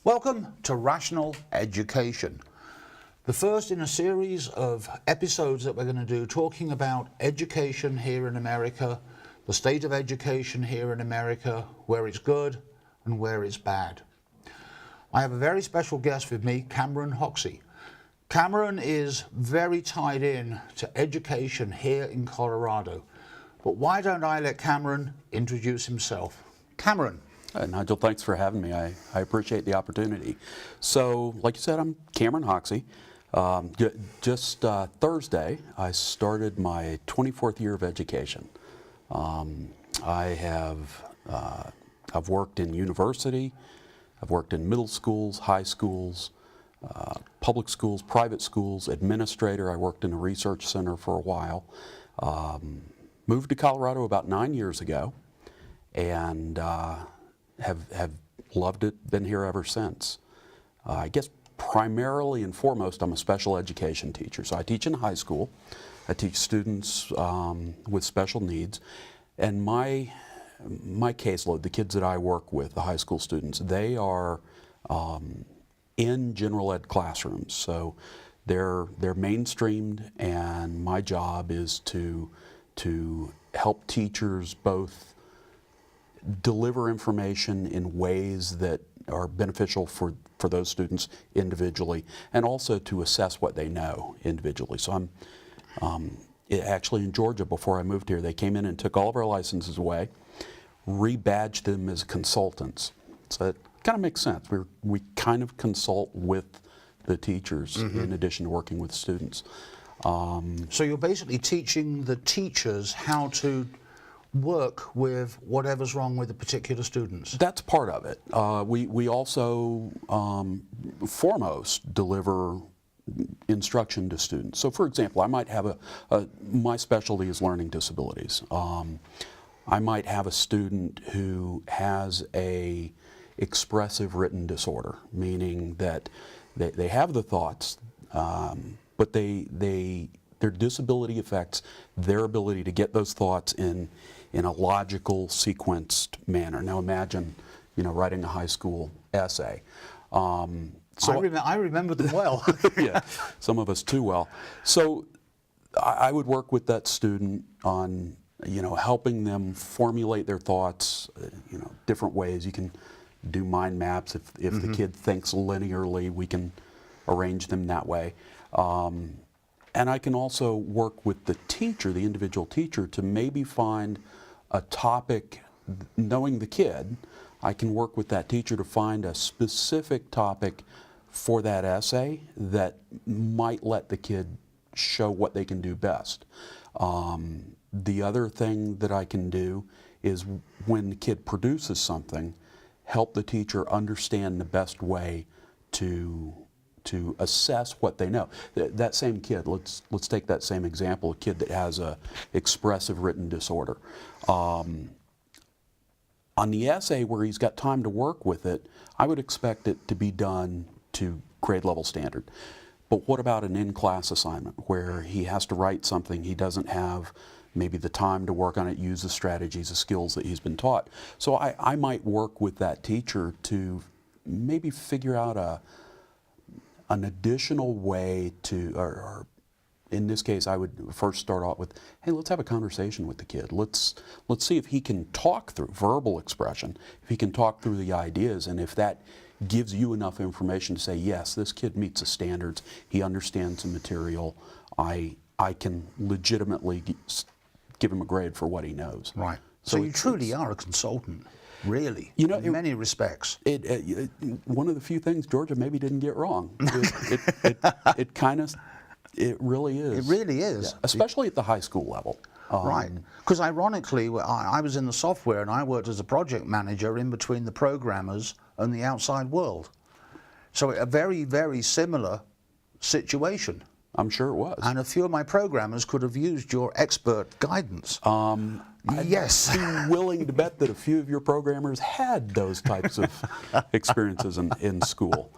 Welcome to Rational Education, the first in a series of episodes that we're going to do talking about education here in America, the state of education here in America, where it's good and where it's bad. I have a very special guest with me, Cameron Hoxie. Cameron is very tied in to education here in Colorado. But why don't I let Cameron introduce himself? Cameron. Nigel, thanks for having me. I appreciate the opportunity. So, like you said, I'm Cameron Hoxie. Just Thursday, I started my 24th year of education. I've worked in university, I've worked in middle schools, high schools, public schools, private schools, administrator. I worked in a research center for a while. Moved to Colorado about 9 years ago, and have loved it, been here ever since. I guess primarily and foremost, I'm a special education teacher. So I teach in high school. I teach students with special needs. And my caseload, the kids that I work with, the high school students, they are in general ed classrooms. So they're mainstreamed, and my job is to help teachers both deliver information in ways that are beneficial for those students individually, and also to assess what they know individually. So I'm actually in Georgia, before I moved here, they came in and took all of our licenses away, rebadged them as consultants. So it kind of makes sense. We kind of consult with the teachers in addition to working with students. So you're basically teaching the teachers how to work with whatever's wrong with the particular students. That's part of it. We also foremost deliver instruction to students. So for example, I might have my specialty is learning disabilities. I might have a student who has a expressive written disorder, meaning that they have the thoughts, but their disability affects their ability to get those thoughts in a logical, sequenced manner. Now imagine, writing a high school essay. I remember them well. Yeah, some of us too well. So I would work with that student on, helping them formulate their thoughts, different ways. You can do mind maps. If the kid thinks linearly, we can arrange them that way. And I can also work with the teacher, the individual teacher, to maybe find a topic. Knowing the kid, I can work with that teacher to find a specific topic for that essay that might let the kid show what they can do best. The other thing that I can do is, when the kid produces something, help the teacher understand the best way to assess what they know. That same kid, let's take that same example, a kid that has a expressive written disorder. On the essay where he's got time to work with it, I would expect it to be done to grade level standard. But what about an in-class assignment where he has to write something, he doesn't have maybe the time to work on it, use the strategies, the skills that he's been taught. So I might work with that teacher to maybe figure out an additional way to, or in this case, I would first start out with, hey, let's have a conversation with the kid. Let's see if he can talk through verbal expression, if he can talk through the ideas, and if that gives you enough information to say, yes, this kid meets the standards, he understands the material, I can legitimately give him a grade for what he knows. Right. So you truly are a consultant. Really, in many respects. One of the few things Georgia maybe didn't get wrong. It really is. It really is. Yeah, especially at the high school level. Right. Because ironically, I was in the software and I worked as a project manager in between the programmers and the outside world. So a very, very similar situation. I'm sure it was. And a few of my programmers could have used your expert guidance. Yes. I'd be willing to bet that a few of your programmers had those types of experiences in school.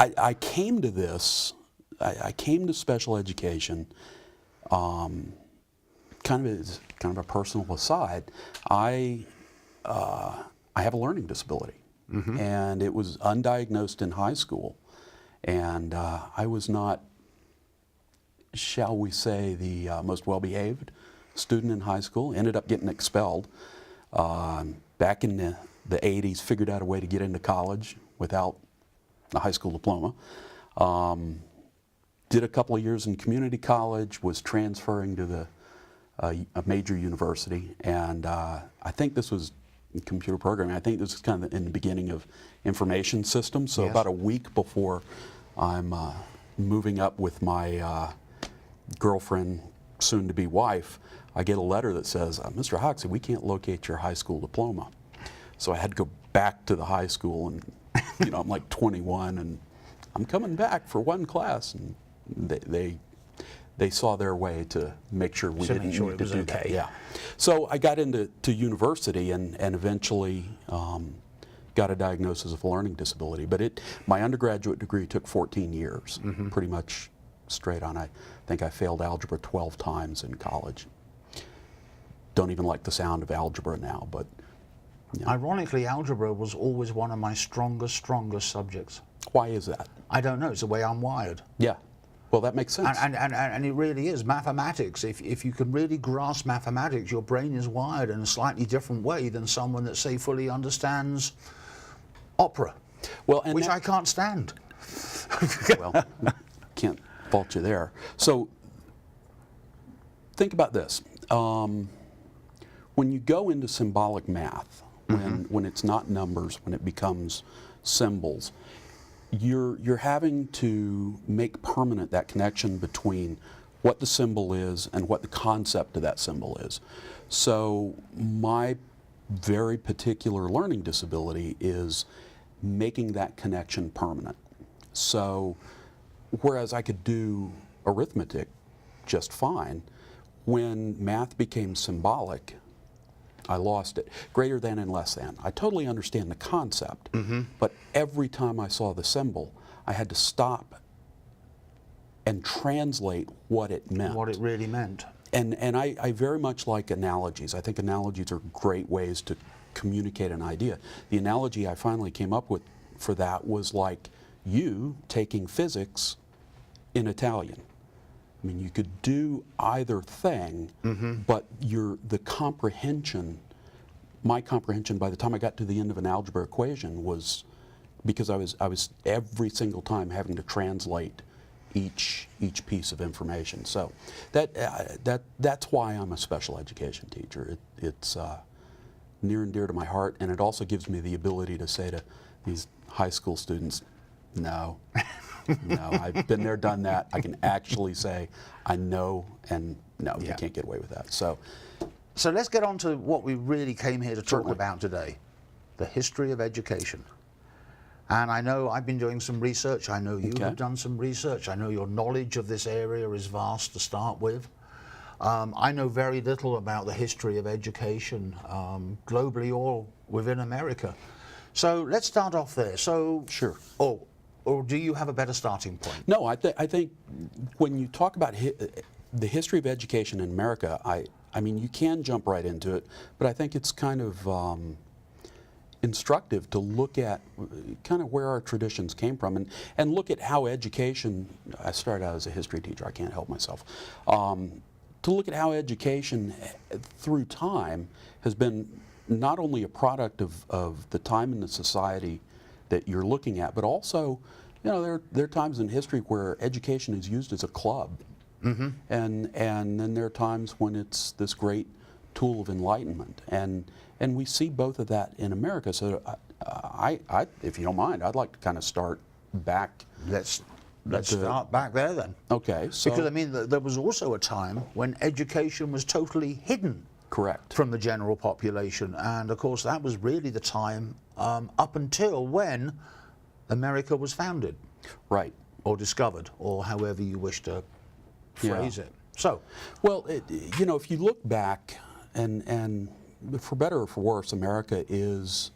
I came to this, I came to special education, kind of a personal aside. I have a learning disability. and it was undiagnosed in high school. And I was not, shall we say, the most well-behaved student in high school. Ended up getting expelled. Back in the 80s, figured out a way to get into college without a high school diploma. Did a couple of years in community college, was transferring to a major university, and I think this was in computer programming. I think this was kind of in the beginning of information systems. So Yes. about a week before I'm moving up with my girlfriend, soon-to-be wife, I get a letter that says, Mr. Hoxie, we can't locate your high school diploma. So I had to go back to the high school, and you know, I'm like 21, and I'm coming back for one class, and they saw their way to make sure we didn't need to do that. Yeah. So I got into university and eventually got a diagnosis of a learning disability. But my undergraduate degree took 14 years, pretty much straight on. I think I failed algebra 12 times in college. Don't even like the sound of algebra now, but. You know. Ironically, algebra was always one of my strongest subjects. Why is that? I don't know. It's the way I'm wired. Yeah. Well, that makes sense. And it really is. Mathematics, if you can really grasp mathematics, your brain is wired in a slightly different way than someone that, say, fully understands opera, well, which I can't stand. Well, can't fault you there. So think about this. When you go into symbolic math, when it's not numbers, when it becomes symbols, you're having to make permanent that connection between what the symbol is and what the concept of that symbol is. So my very particular learning disability is making that connection permanent. So whereas I could do arithmetic just fine, when math became symbolic, I lost it. Greater than and less than. I totally understand the concept, but every time I saw the symbol, I had to stop and translate what it meant. What it really meant. And I very much like analogies. I think analogies are great ways to communicate an idea. The analogy I finally came up with for that was like you taking physics in Italian. I mean, you could do either thing, but the comprehension, my comprehension by the time I got to the end of an algebra equation was, because I was every single time having to translate each piece of information. So that's why I'm a special education teacher. It's near and dear to my heart, and it also gives me the ability to say to these high school students, no. No, I've been there, done that. I can actually say, I know, and no, you can't get away with that. So let's get on to what we really came here to talk Certainly. about today, the history of education. And I know I've been doing some research. I know you have done some research. I know your knowledge of this area is vast to start with. I know very little about the history of education globally or within America. So let's start off there. So Sure. Or do you have a better starting point? No, I think when you talk about the history of education in America, I mean, you can jump right into it, but I think it's kind of instructive to look at kind of where our traditions came from and look at how education, I started out as a history teacher, I can't help myself, to look at how education through time has been not only a product of the time in the society that you're looking at, but also, you know, there are times in history where education is used as a club, and then there are times when it's this great tool of enlightenment, and we see both of that in America. So, I if you don't mind, I'd like to kind of start back. Let's start back there then. Okay, so Because I mean, there was also a time when education was totally hidden. Correct. From the general population, and of course that was really the time up until when America was founded, Right. or discovered, or however you wish to phrase it. So, well, you know, if you look back, and for better or for worse, America is,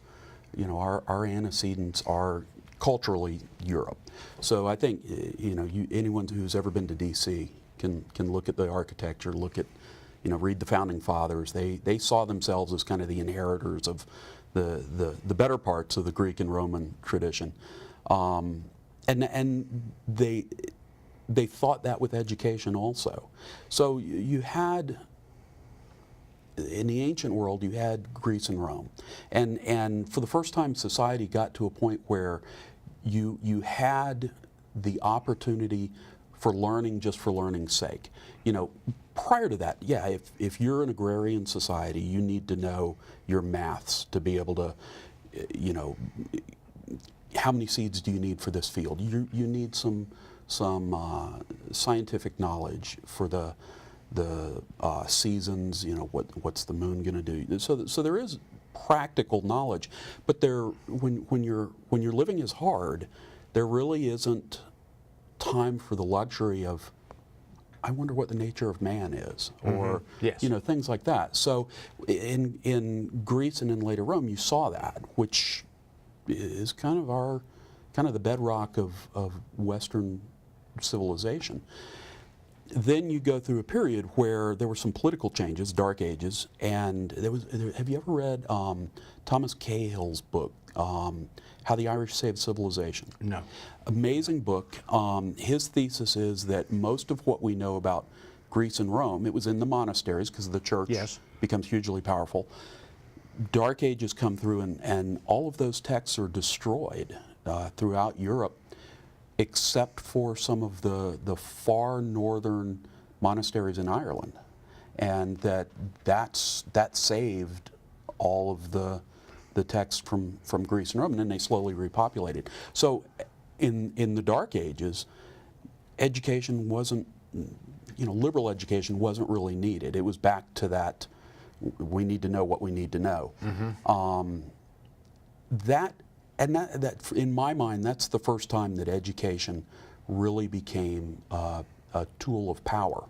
you know, our antecedents are culturally Europe. So I think, you know, anyone who's ever been to D.C. can look at the architecture, look at, read the Founding Fathers. They saw themselves as kind of the inheritors of the better parts of the Greek and Roman tradition. And they thought that with education also. So you had, in the ancient world, you had Greece and Rome. And for the first time, society got to a point where you had the opportunity for learning just for learning's sake. Prior to that, yeah, if you're an agrarian society, you need to know your maths to be able to, how many seeds do you need for this field? You need some scientific knowledge for the seasons. What's the moon going to do? So there is practical knowledge, but when you're living as hard, there really isn't time for the luxury of, I wonder what the nature of man is, or Yes. Things like that. So in Greece and in later Rome, you saw that, which is kind of the bedrock of Western civilization. Then you go through a period where there were some political changes, Dark Ages, and have you ever read Thomas Cahill's book, How the Irish Saved Civilization? No. Amazing book. His thesis is that most of what we know about Greece and Rome, it was in the monasteries because the church Yes. becomes hugely powerful. Dark Ages come through, and all of those texts are destroyed throughout Europe, except for some of the far northern monasteries in Ireland, and that saved all of the texts from Greece and Rome, and then they slowly repopulated. So in the Dark Ages, education wasn't, liberal education wasn't really needed. It was back to that, we need to know what we need to know. That in my mind, that's the first time that education really became a tool of power.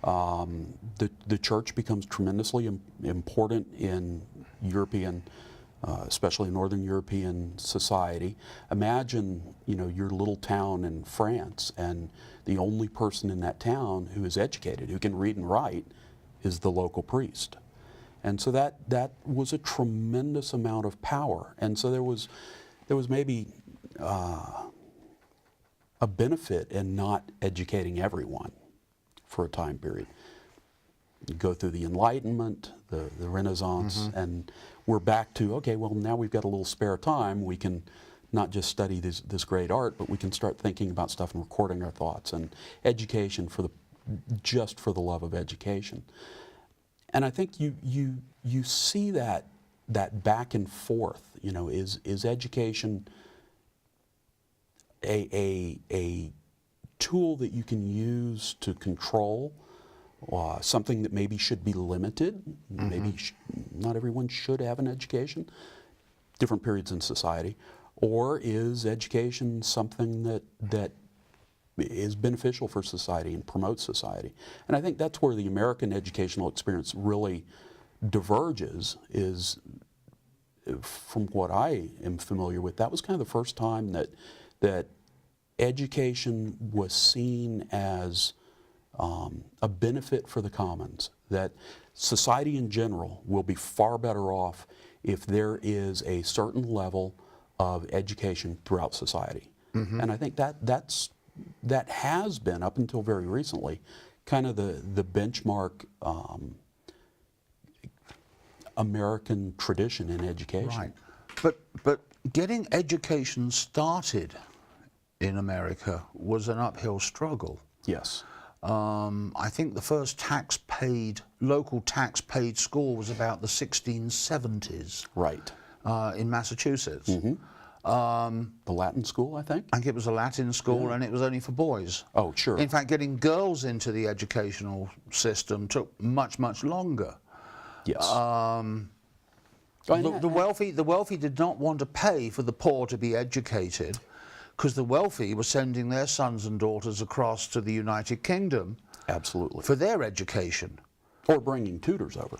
The church becomes tremendously important in European, especially Northern European society. Imagine, your little town in France, and the only person in that town who is educated, who can read and write, is the local priest. And so that was a tremendous amount of power. And so there was maybe a benefit in not educating everyone for a time period. You go through the Enlightenment, the Renaissance, and we're back to, okay, well, now we've got a little spare time. We can not just study this great art, but we can start thinking about stuff and recording our thoughts, and education just for the love of education. And I think you see that back and forth. Is education a tool that you can use to control something that maybe should be limited? Maybe not everyone should have an education, different periods in society. Or is education something that is beneficial for society and promotes society? And I think that's where the American educational experience really diverges, is, from what I am familiar with, that was kind of the first time that education was seen as a benefit for the commons, that society in general will be far better off if there is a certain level of education throughout society. And I think that has been, up until very recently, kind of the benchmark American tradition in education. Right. But getting education started in America was an uphill struggle. Yes. I think the first local tax-paid school was about the 1670s. Right. In Massachusetts. The Latin school, I think? I think it was a Latin school, and it was only for boys. Oh, sure. In fact, getting girls into the educational system took much, much longer. Yes. The wealthy did not want to pay for the poor to be educated, because the wealthy were sending their sons and daughters across to the United Kingdom. Absolutely. For their education. Or bringing tutors over.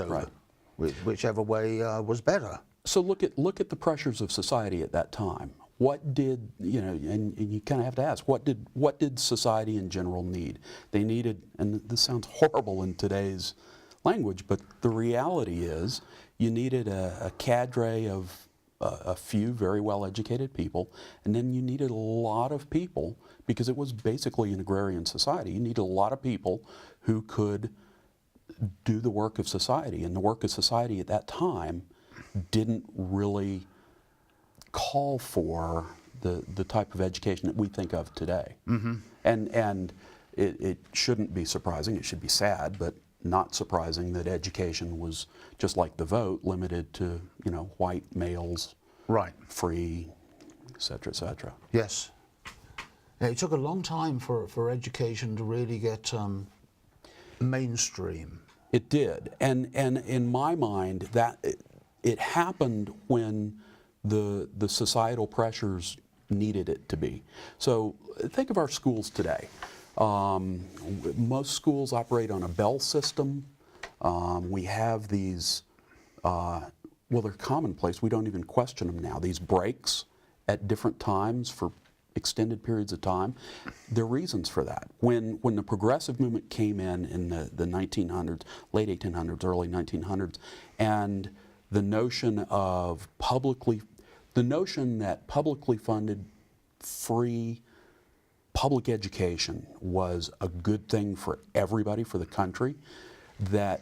Right. Whichever way was better. So look at the pressures of society at that time. what did, and you kind of have to ask, what did society in general need? They needed, and this sounds horrible in today's language, but the reality is you needed a cadre of a few very well-educated people, and then you needed a lot of people, because it was basically an agrarian society. You needed a lot of people who could do the work of society, and the work of society at that time didn't really call for the type of education that we think of today. Mm-hmm. And it shouldn't be surprising, it should be sad, but not surprising that education was, just like the vote, limited to, white males, right, free, et cetera, et cetera. Yes. Yeah, it took a long time for education to really get mainstream. It did, and in my mind, that it happened when the societal pressures needed it to be. So think of our schools today. Most schools operate on a bell system. We have these, well, they're commonplace. We don't even question them now. These breaks at different times for extended periods of time. There are reasons for that. When the progressive movement came in the 1900s, late 1800s, early 1900s, and the notion that publicly funded free public education was a good thing for everybody, for the country, that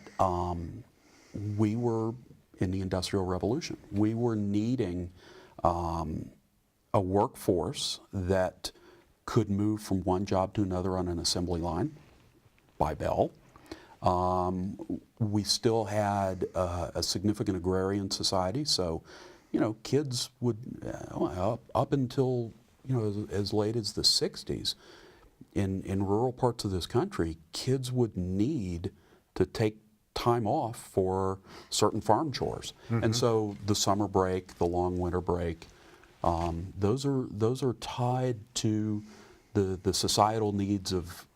we were in the Industrial Revolution. We were needing a workforce that could move from one job to another on an assembly line by bell. We still had a significant agrarian society, so kids would, up until as late as the 60s, in rural parts of this country, kids would need to take time off for certain farm chores. Mm-hmm. And so the summer break, the long winter break, those are tied to the societal needs of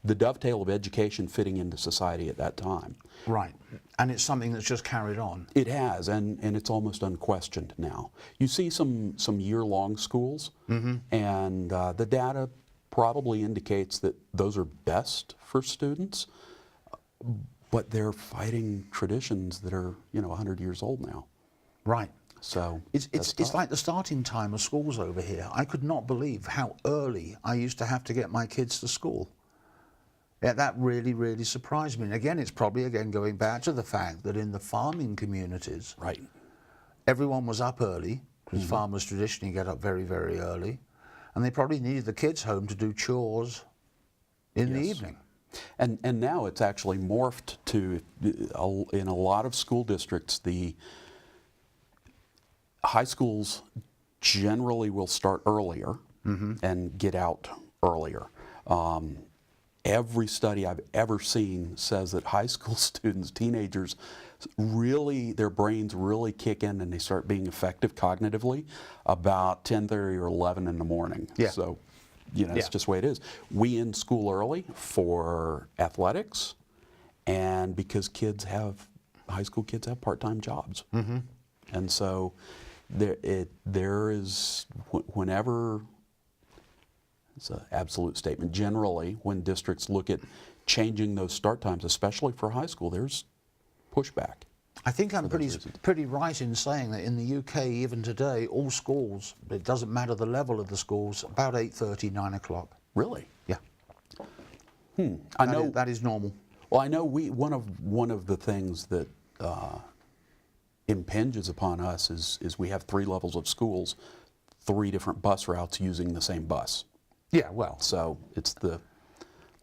the dovetail of education fitting into society at that time. Right, and it's something that's just carried on. It has, and it's almost unquestioned now. You see some year-long schools, mm-hmm. and the data probably indicates that those are best for students, but they're fighting traditions that are 100 years old now. Right. So it's like the starting time of schools over here. I could not believe how early I used to have to get my kids to school. Yeah, that really, really surprised me. And again, it's probably going back to the fact that in the farming communities, right, everyone was up early, because mm-hmm. farmers traditionally get up very, very early, and they probably needed the kids home to do chores in the evening. And now it's actually morphed to, in a lot of school districts, the high schools generally will start earlier, mm-hmm. and get out earlier. Every study I've ever seen says that high school students, teenagers, really, their brains really kick in and they start being effective cognitively about 10:30 or 11 in the morning. Yeah. So, it's just the way it is. We end school early for athletics, and because high school kids have part-time jobs. Mm-hmm. And so there is, whenever, it's an absolute statement, generally when districts look at changing those start times, especially for high school, there's pushback. I think I'm pretty right in saying that in the UK, even today, all schools, it doesn't matter the level of the schools, about 8:30, 9 o'clock. Really? Yeah. I know that is normal. Well, I know one of the things that impinges upon us is we have 3 levels of schools, 3 different bus routes using the same bus. Yeah, well. So it's the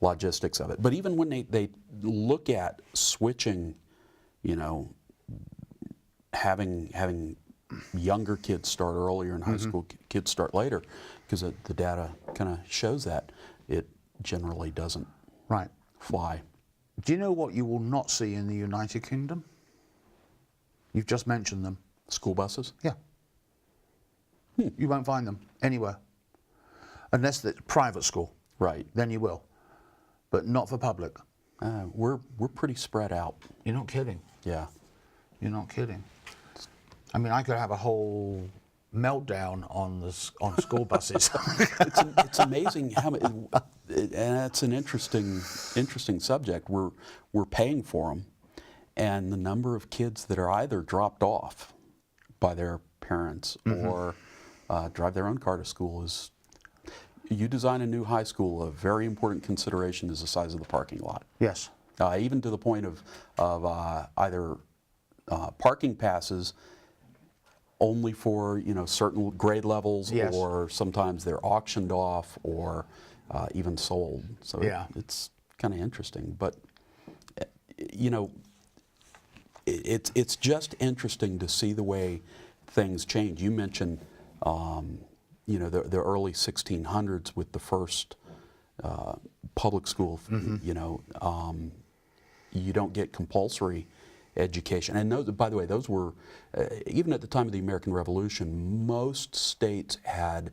logistics of it. But even when they look at switching, having younger kids start earlier and high mm-hmm. school kids start later, because the data kind of shows that, it generally doesn't fly. Do you know what you will not see in the United Kingdom? You've just mentioned them. School buses? Yeah. You won't find them anywhere. Unless it's private school. Right. Then you will. But not for public. We're pretty spread out. You're not kidding. Yeah. You're not kidding. I mean, I could have a whole meltdown on school buses. It's amazing how many, and that's an interesting subject. We're paying for them, and the number of kids that are either dropped off by their parents or drive their own car to school is. You design a new high school, a very important consideration is the size of the parking lot. Yes. Even to the point of either parking passes only for certain grade levels, Yes. or sometimes they're auctioned off or even sold. So Yeah. it's kind of interesting, but it's just interesting to see the way things change. You mentioned the early 1600s with the first public school. You don't get compulsory education, and those, by the way, those were even at the time of the American Revolution, most states had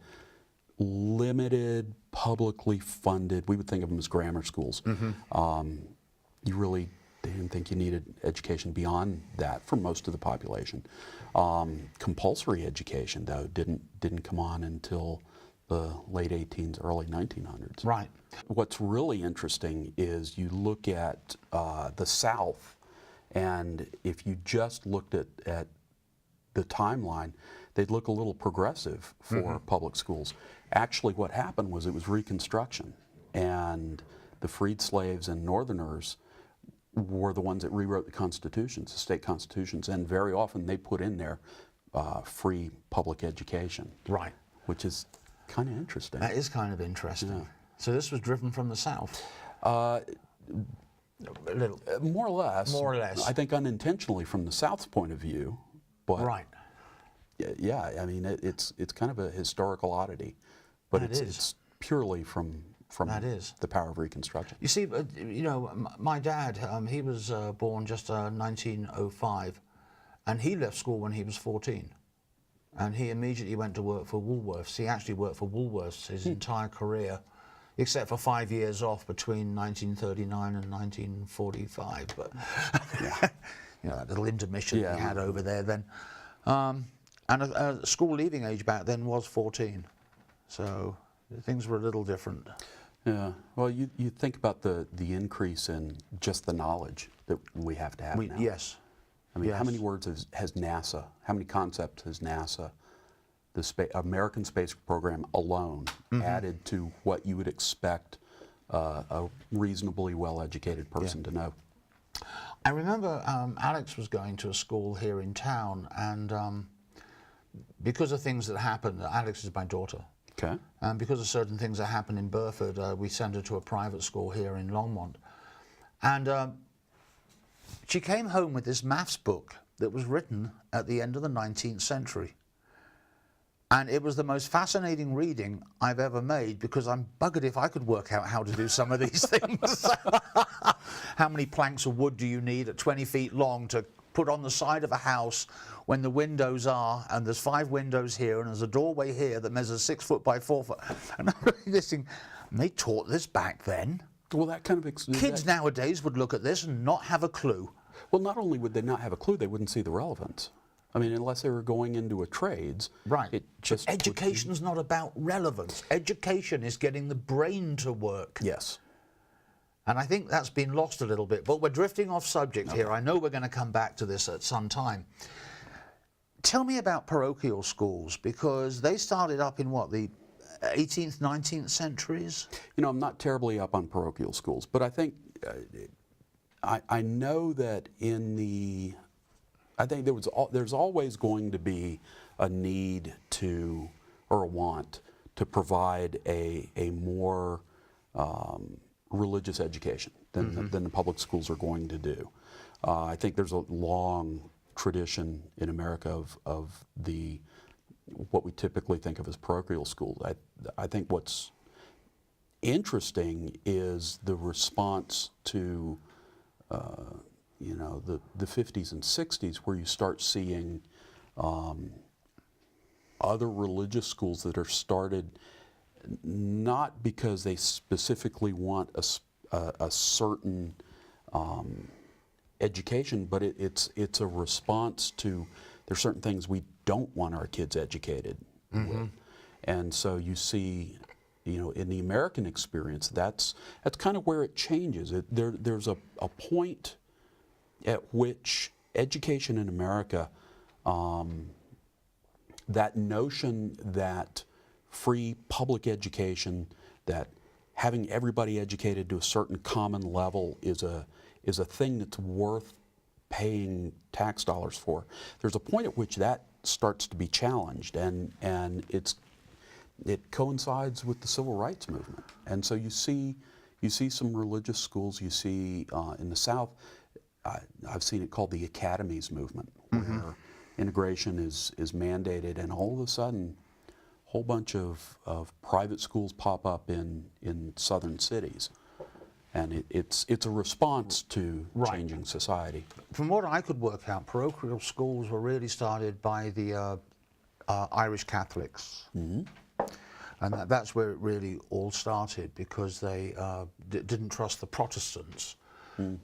limited publicly funded. We would think of them as grammar schools. You really didn't think you needed education beyond that for most of the population. Compulsory education, though, didn't come on until the late 1800s, early 1900s. Right. What's really interesting is you look at the South, and if you just looked at the timeline, they'd look a little progressive for public schools. Actually, what happened was it was Reconstruction, and the freed slaves and Northerners were the ones that rewrote the constitutions, the state constitutions, and very often they put in there free public education. Right. Which is kind of interesting. That is kind of interesting. Yeah. So this was driven from the South? A little. More or less. More or less. I think unintentionally from the South's point of view, but Right. yeah, I mean it's kind of a historical oddity, but it's purely from That is. the power of Reconstruction. You see, my dad, he was born just 1905, and he left school when he was 14. And he immediately went to work for Woolworths. He actually worked for Woolworths his entire career, except for 5 years off between 1939 and 1945. But, that little intermission he had over there then. And a school leaving age back then was 14. So things were a little different. Yeah. Well, you think about the increase in just the knowledge that we have to have now. Yes. I mean, how many words has NASA, how many concepts has NASA, the American space program alone, added to what you would expect a reasonably well-educated person to know? I remember Alex was going to a school here in town, and because of things that happened, Alex is my daughter. Okay. And because of certain things that happened in Burford, we sent her to a private school here in Longmont. And she came home with this maths book that was written at the end of the 19th century. And it was the most fascinating reading I've ever made, because I'm buggered if I could work out how to do some of these things. How many planks of wood do you need at 20 feet long to put on the side of a house when the windows are, and there's 5 windows here, and there's a doorway here that measures 6 foot by 4 foot. And I'm reading this thing, and they taught this back then. Well, that kind of Kids nowadays would look at this and not have a clue. Well, not only would they not have a clue, they wouldn't see the relevance. I mean, unless they were going into a trades. Right. It just Education's not about relevance. Education is getting the brain to work. Yes. And I think that's been lost a little bit. But we're drifting off subject here. I know we're going to come back to this at some time. Tell me about parochial schools, because they started up in what, the 18th, 19th centuries? You know, I'm not terribly up on parochial schools, but I think I know that I think there's always going to be a need to, or a want to provide a more religious education than the public schools are going to do. I think there's a long tradition in America of what we typically think of as parochial schools. I think what's interesting is the response to the 50s and 60s, where you start seeing other religious schools that are started not because they specifically want a certain education, but it's a response to there's certain things we don't want our kids educated with. And so you see, in the American experience, that's kind of where it changes. There's a point at which education in America, that notion that free public education, that having everybody educated to a certain common level is a thing that's worth paying tax dollars for. There's a point at which that starts to be challenged, and it coincides with the civil rights movement. And so you see some religious schools. You see in the South, I've seen it called the academies movement, where integration is mandated, and all of a sudden, a whole bunch of private schools pop up in southern cities. And it's a response to changing society. From what I could work out, parochial schools were really started by the Irish Catholics. And that's where it really all started, because they didn't trust the Protestants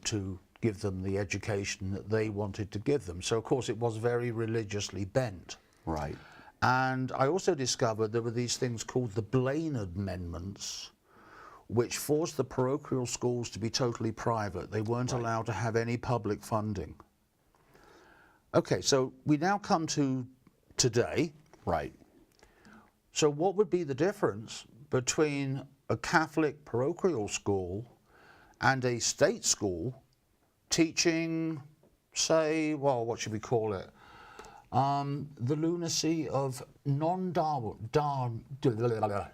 to give them the education that they wanted to give them. So, of course, it was very religiously bent. Right. And I also discovered there were these things called the Blaine Amendments, which forced the parochial schools to be totally private. They weren't allowed to have any public funding. Okay, so we now come to today. Right. So what would be the difference between a Catholic parochial school and a state school teaching, say, well, what should we call it? The lunacy of let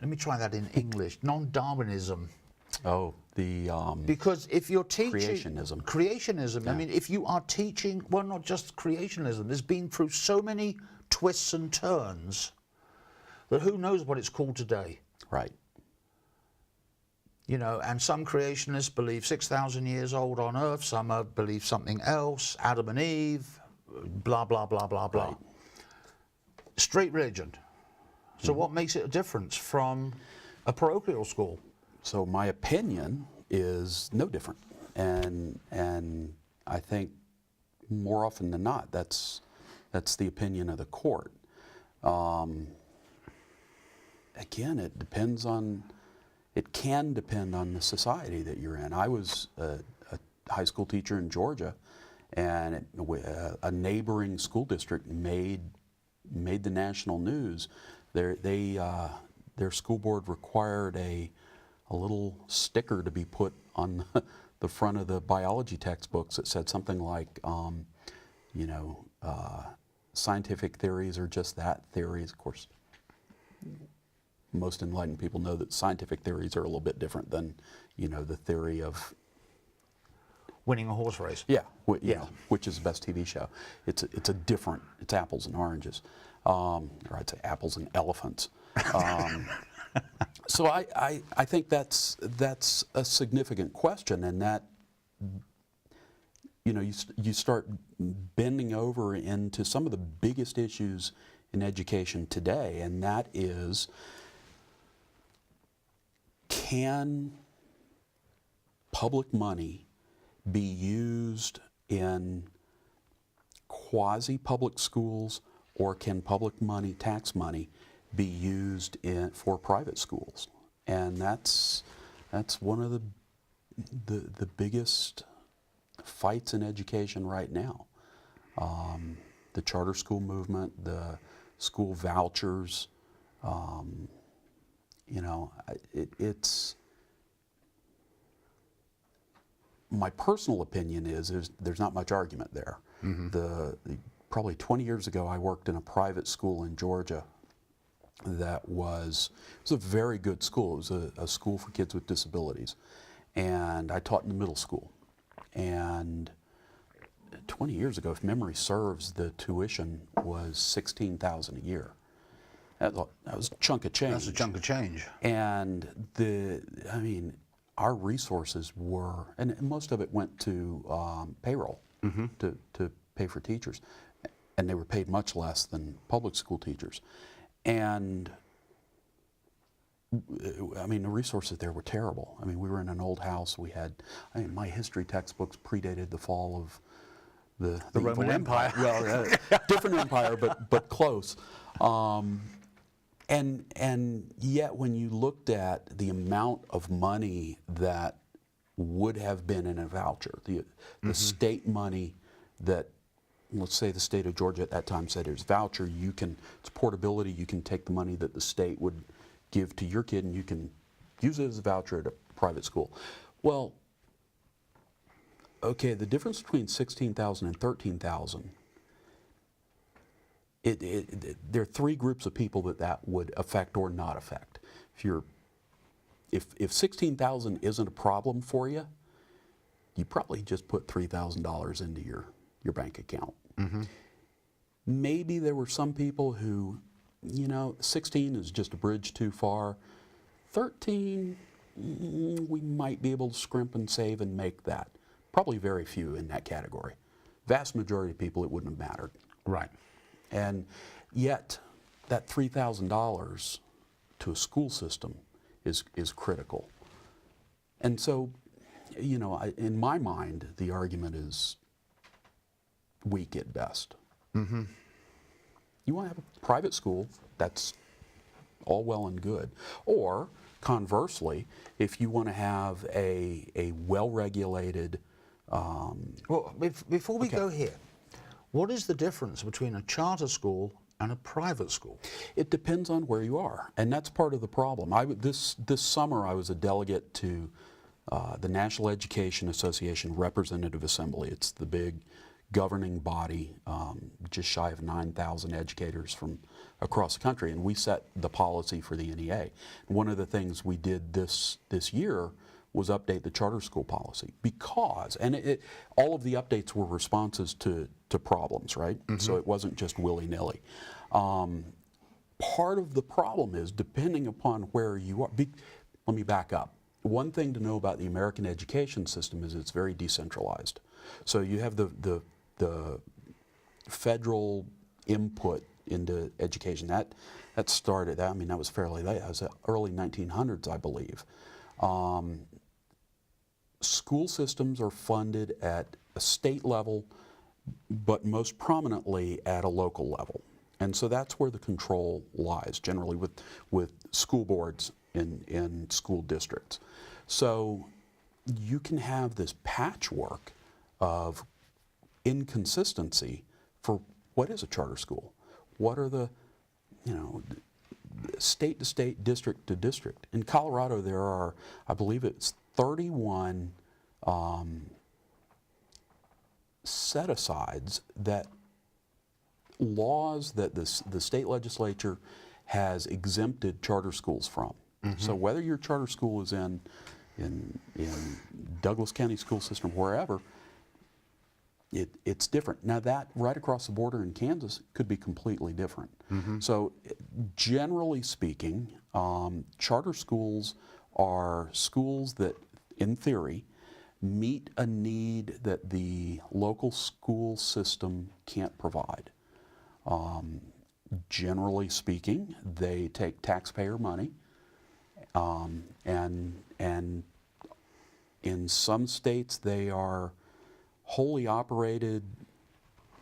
me try that in English, non-Darwinism. Oh, the Because if you're teaching creationism. I mean, if you are teaching, well, not just creationism, there's been through so many twists and turns that who knows what it's called today. Right. And some creationists believe 6,000 years old on Earth, some believe something else, Adam and Eve, blah, blah, blah, blah, blah. Right. Straight religion. So what makes it a difference from a parochial school? So my opinion is no different, and I think more often than not that's the opinion of the court. Again, it can depend on the society that you're in. I was a high school teacher in Georgia, and a neighboring school district made the national news. Their school board required a little sticker to be put on the front of the biology textbooks that said something like, scientific theories are just that, theories. Of course, most enlightened people know that scientific theories are a little bit different than, the theory of Winning a horse race. Yeah, which is the best TV show. It's apples and oranges, or I'd say apples and elephants. So I think that's a significant question, and that you start bending over into some of the biggest issues in education today, and that is, can public money be used in quasi-public schools, or can public money, tax money, be used for private schools? And that's one of the biggest fights in education right now. The charter school movement, the school vouchers, it's my personal opinion is there's not much argument there. Probably 20 years ago, I worked in a private school in Georgia that was a very good school. It was a school for kids with disabilities, and I taught in the middle school. And 20 years ago, if memory serves, the tuition was $16,000 a year. That was a chunk of change. That's a chunk of change. And our resources were, and most of it went to payroll to pay for teachers, and they were paid much less than public school teachers. And the resources there were terrible. We were in an old house. We had, my history textbooks predated the fall of the Roman evil Empire. Well, different empire, but close. And yet, when you looked at the amount of money that would have been in a voucher, the state money that, let's say the state of Georgia at that time said it's voucher, it's portability, you can take the money that the state would give to your kid and you can use it as a voucher at a private school. Well, okay, the difference between 16,000 and 13,000, there are three groups of people that would affect or not affect. If 16,000 isn't a problem for you, you probably just put $3,000 into your bank account. Maybe there were some people who, 16 is just a bridge too far. 13, we might be able to scrimp and save and make that. Probably very few in that category. Vast majority of people, it wouldn't have mattered. Right. And yet, that $3,000 to a school system is critical. And so, in my mind, the argument is weak at best. You want to have a private school, that's all well and good. Or, conversely, if you want to have a well-regulated... Well, before we go here, what is the difference between a charter school and a private school? It depends on where you are, and that's part of the problem. This summer I was a delegate to the National Education Association Representative Assembly. It's the big governing body, just shy of 9,000 educators from across the country, and we set the policy for the NEA. One of the things we did this year was update the charter school policy because, and all of the updates were responses to problems, right? So it wasn't just willy-nilly. Part of the problem is, depending upon where you are, let me back up. One thing to know about the American education system is it's very decentralized. So you have the federal input into education. That started, that was fairly late. That was the early 1900s, I believe. School systems are funded at a state level, but most prominently at a local level. And so that's where the control lies, generally with school boards in school districts. So you can have this patchwork of inconsistency for what is a charter school? What are the, state to state, district to district? In Colorado, there are, I believe it's 31 set-asides that laws that the state legislature has exempted charter schools from. So whether your charter school is in Douglas County School System, wherever, it's different. Now that right across the border in Kansas could be completely different. So generally speaking, charter schools are schools that, in theory, meet a need that the local school system can't provide. Generally speaking, they take taxpayer money, and in some states they are wholly operated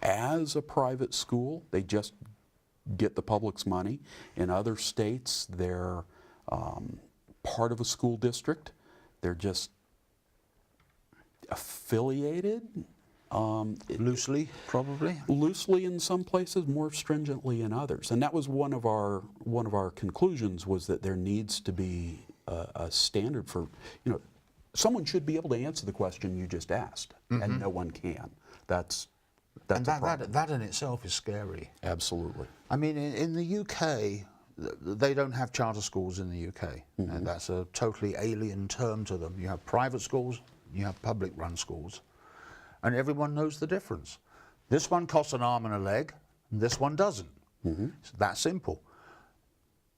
as a private school. They just get the public's money. In other states, they're part of a school district. They're just affiliated. Loosely, probably? Loosely in some places, more stringently in others. And that was one of our conclusions, was that there needs to be a standard for, someone should be able to answer the question you just asked, and no one can. That's a problem. That in itself is scary. Absolutely. I mean, in the UK, they don't have charter schools in the UK, and that's a totally alien term to them. You have private schools, you have public-run schools, and everyone knows the difference. This one costs an arm and a leg, and this one doesn't. It's that simple.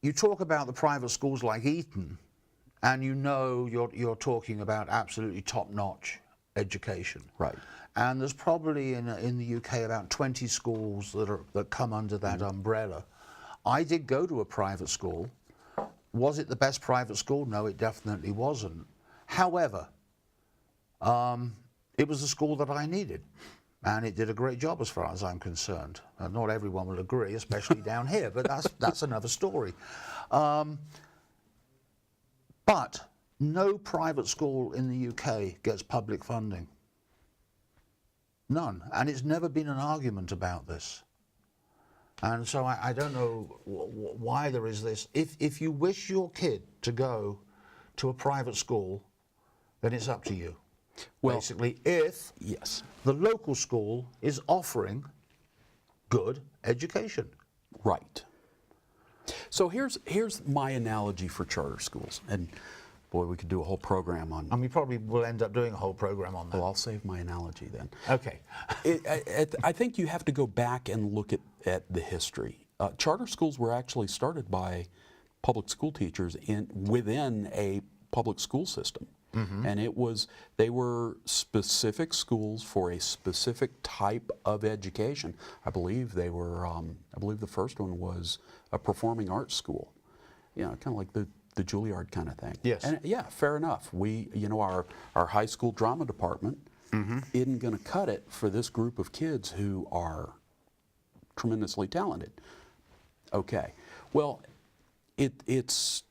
You talk about the private schools like Eton, and you're talking about absolutely top-notch education. Right. And there's probably in the UK about 20 schools that come under that umbrella. I did go to a private school. Was it the best private school? No, it definitely wasn't. However, it was the school that I needed. And it did a great job as far as I'm concerned. Not everyone will agree, especially down here, but that's another story. But no private school in the UK gets public funding. None. And it's never been an argument about this. And so I don't know why there is this. If you wish your kid to go to a private school, then it's up to you. Well, basically, if yes, the local school is offering good education. right. So here's my analogy for charter schools, and boy, we could do a whole program on. And we probably will end up doing a whole program on that. Well, I'll save my analogy then. Okay. I think you have to go back and look at the history. Charter schools were actually started by public school teachers within a public school system. Mm-hmm. And they were specific schools for a specific type of education. I believe they were, I believe the first one was a performing arts school. You know, kind of like the Juilliard kind of thing. Yes. And yeah, fair enough. Our high school drama department isn't going to cut it for this group of kids who are tremendously talented. Okay. Well, it's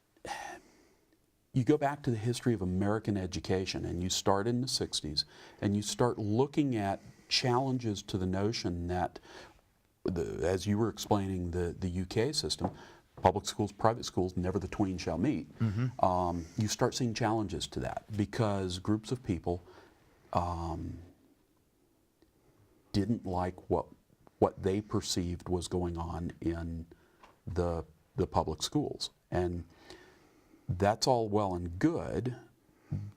you go back to the history of American education, and you start in the 60s, and you start looking at challenges to the notion that, as you were explaining the UK system, public schools, private schools, never the twain shall meet. Mm-hmm. You start seeing challenges to that because groups of people didn't like what they perceived was going on in the public schools. And that's all well and good,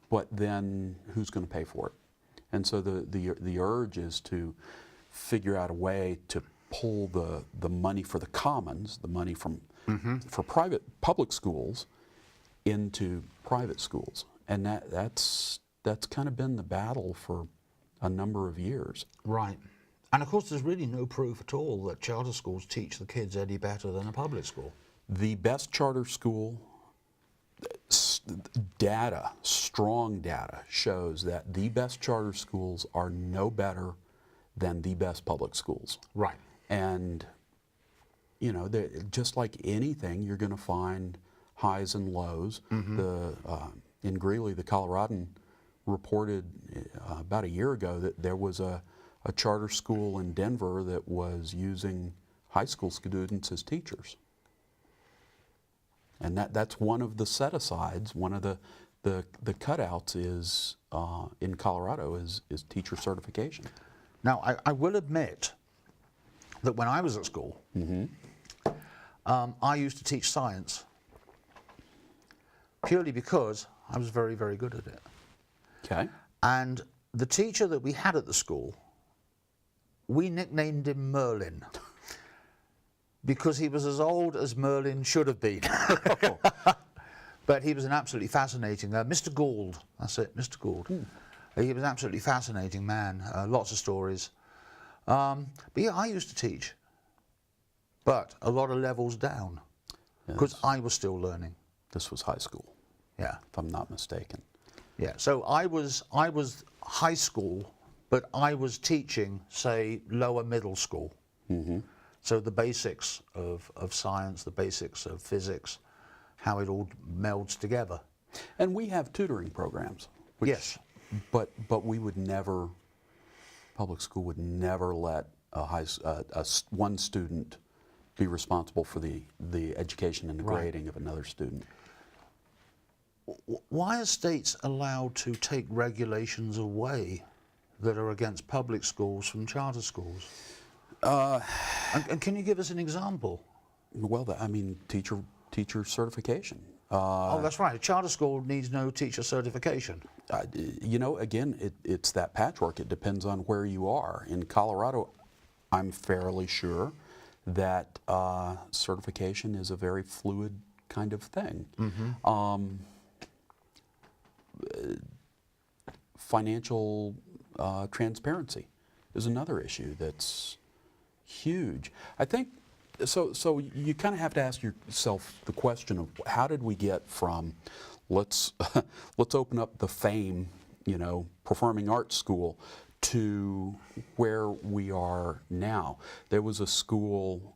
but then who's going to pay for it? And so the urge is to figure out a way to pull the money for the commons, the money from for public schools, into private schools, and that's kind of been the battle for a number of years. Right. And of course, there's really no proof at all that charter schools teach the kids any better than a public school. The best charter school data, strong data, shows that the best charter schools are no better than the best public schools. Right. And, you know, just like anything, you're going to find highs and lows. Mm-hmm. In Greeley, the Coloradan reported about a year ago that there was a charter school in Denver that was using high school students as teachers. And that's one of the set-asides, one of the cutouts is, in Colorado, is teacher certification. Now, I will admit that when I was at school, I used to teach science purely because I was very, very good at it. Okay. And the teacher that we had at the school, we nicknamed him Merlin because he was as old as Merlin should have been. But he was an absolutely fascinating, Mr. Gould, that's it, Mr. Gould. He was an absolutely fascinating man, lots of stories. But yeah, I used to teach, but a lot of levels down, because I was still learning. This was high school, yeah, if I'm not mistaken. Yeah, so I was high school, but I was teaching, say, lower middle school. Mm-hmm. So the basics of science, the basics of physics, how it all melds together. And we have tutoring programs. Yes. But we would never, public school would never let one student be responsible for the education and the grading of another student. Why are states allowed to take regulations away that are against public schools from charter schools? And can you give us an example? Well, I mean, teacher certification. Oh, that's right. A charter school needs no teacher certification. You know, again, it's that patchwork. It depends on where you are. In Colorado, I'm fairly sure that certification is a very fluid kind of thing. Mm-hmm. Financial transparency is another issue that's huge. I think so you kind of have to ask yourself the question of how did we get from let's open up the FAME, performing arts school, to where we are now. There was a school,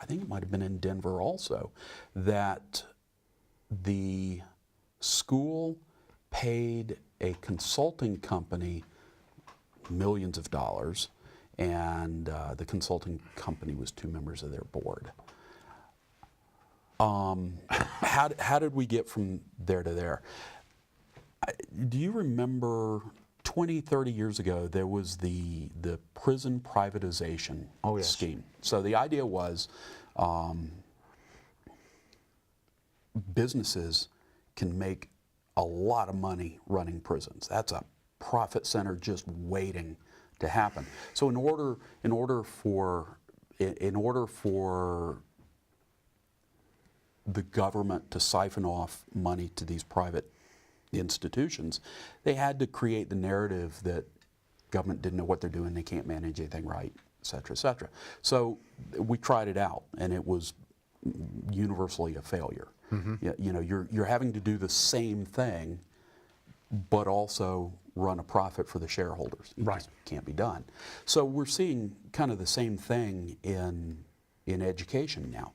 I think it might have been in Denver also, that the school paid a consulting company millions of dollars, and the consulting company was 2 members of their board. How did we get from there to there? Do you remember 20, 30 years ago, there was the prison privatization scheme. So the idea was businesses can make a lot of money running prisons. That's a profit center just waiting to happen. So in order for the government to siphon off money to these private institutions, they had to create the narrative that government didn't know what they're doing, they can't manage anything right, et cetera, et cetera. So we tried it out, and it was universally a failure. You know, you're having to do the same thing, but also run a profit for the shareholders. It just can't be done. So we're seeing kind of the same thing in education now.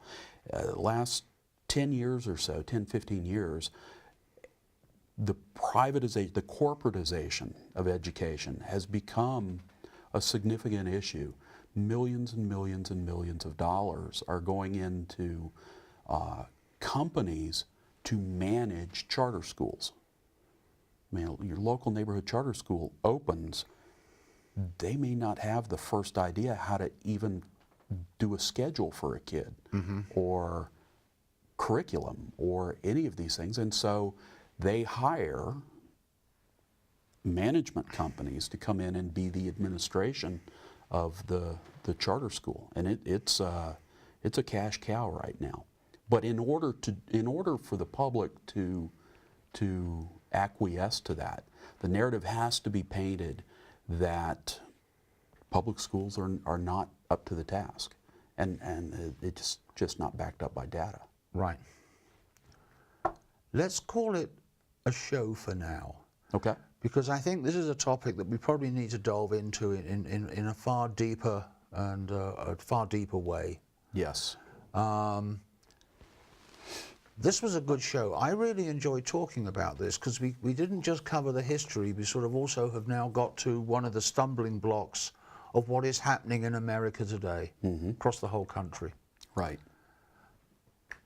Last 10 years or so, 10, 15 years, the privatization, the corporatization of education has become a significant issue. Millions and millions and millions of dollars are going into companies to manage charter schools. I mean, your local neighborhood charter school opens, they may not have the first idea how to even do a schedule for a kid or curriculum or any of these things, and so they hire management companies to come in and be the administration of the charter school, and it's a cash cow right now. But in order for the public to acquiesce to that, the narrative has to be painted that public schools are not up to the task, and it's just not backed up by data. Right. Let's call it a show for now. Okay. Because I think this is a topic that we probably need to delve into in a far deeper and a far deeper way. Yes. This was a good show. I really enjoyed talking about this because we didn't just cover the history, we sort of also have now got to one of the stumbling blocks of what is happening in America today, across the whole country. Right.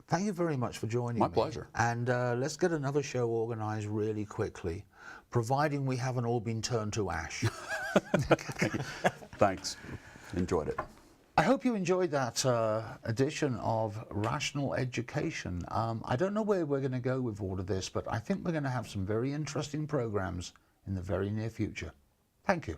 Thank you very much for joining me. My pleasure. And let's get another show organized really quickly, providing we haven't all been turned to ash. Thanks. Enjoyed it. I hope you enjoyed that edition of Rational Education. I don't know where we're going to go with all of this, but I think we're going to have some very interesting programs in the very near future. Thank you.